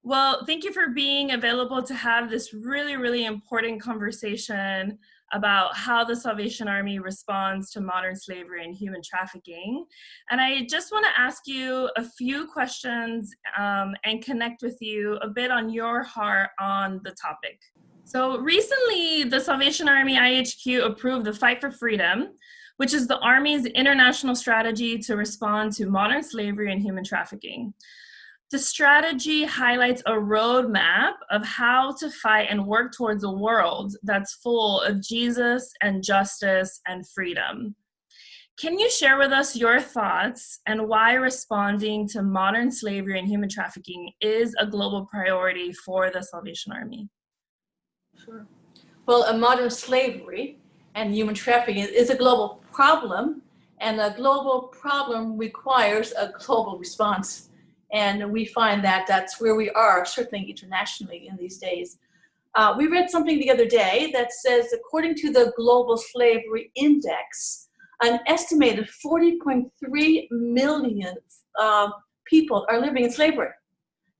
Well, thank you for being available to have this really, really important conversation about how the Salvation Army responds to modern slavery and human trafficking. And I just want to ask you a few questions and connect with you a bit on your heart on the topic. So recently, the Salvation Army IHQ approved the Fight for Freedom, which is the Army's international strategy to respond to modern slavery and human trafficking. The strategy highlights a roadmap of how to fight and work towards a world that's full of Jesus and justice and freedom. Can you share with us your thoughts and why responding to modern slavery and human trafficking is a global priority for the Salvation Army? Sure. Well, modern slavery and human trafficking is a global problem, and a global problem requires a global response. And we find that that's where we are, certainly internationally in these days. We read something the other day that says, according to the Global Slavery Index, an estimated 40.3 million people are living in slavery.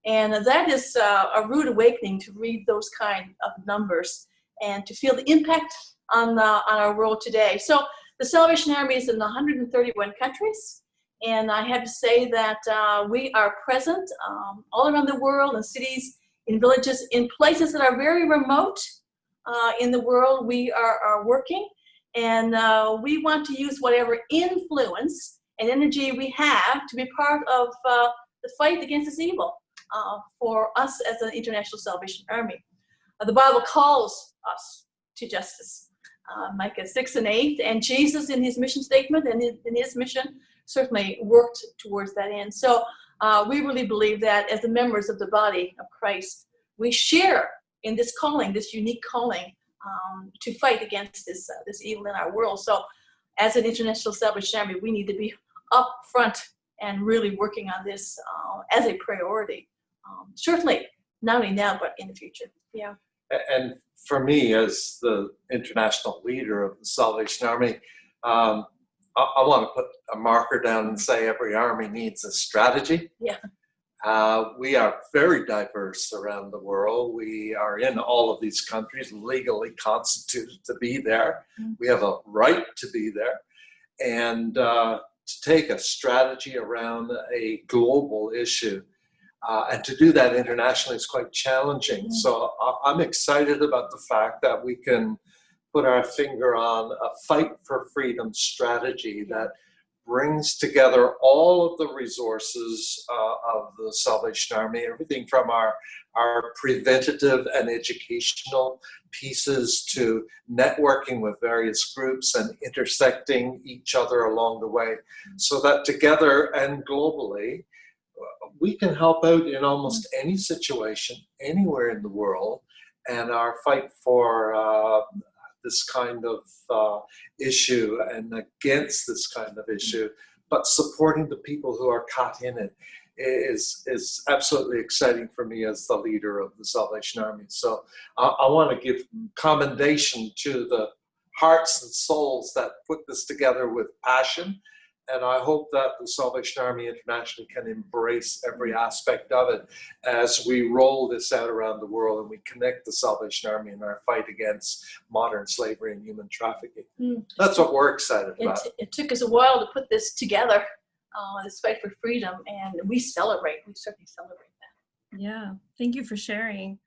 And that is a rude awakening to read those kind of numbers and to feel the impact on our world today. So the Salvation Army is in 131 countries. And I have to say that we are present all around the world, in cities, in villages, in places that are very remote in the world. We are working, and we want to use whatever influence and energy we have to be part of the fight against this evil for us as an International Salvation Army. The Bible calls us to justice, Micah 6 and 8, and Jesus in his mission statement and in his mission certainly worked towards that end. So we really believe that as the members of the body of Christ, we share in this calling, this unique calling to fight against this evil in our world. So as an International Salvation Army, we need to be up front and really working on this as a priority. Certainly, not only now, but in the future. Yeah. And for me, as the international leader of the Salvation Army, I want to put a marker down and say every army needs a strategy. Yeah. We are very diverse around the world. We are in all of these countries, legally constituted to be there. Mm-hmm. We have a right to be there. And to take a strategy around a global issue and to do that internationally is quite challenging. Mm-hmm. So I'm excited about the fact that we can put our finger on a fight for freedom strategy that brings together all of the resources of the Salvation Army, everything from our preventative and educational pieces to networking with various groups and intersecting each other along the way, so that together and globally, we can help out in almost any situation, anywhere in the world, and our fight for this kind of issue and against this kind of issue, but supporting the people who are caught in it is absolutely exciting for me as the leader of the Salvation Army. So I want to give commendation to the hearts and souls that put this together with passion. And I hope that the Salvation Army internationally can embrace every aspect of it as we roll this out around the world and we connect the Salvation Army in our fight against modern slavery and human trafficking. That's what we're excited about. It took us a while to put this together, this fight for freedom, and we celebrate. We certainly celebrate that. Yeah, thank you for sharing.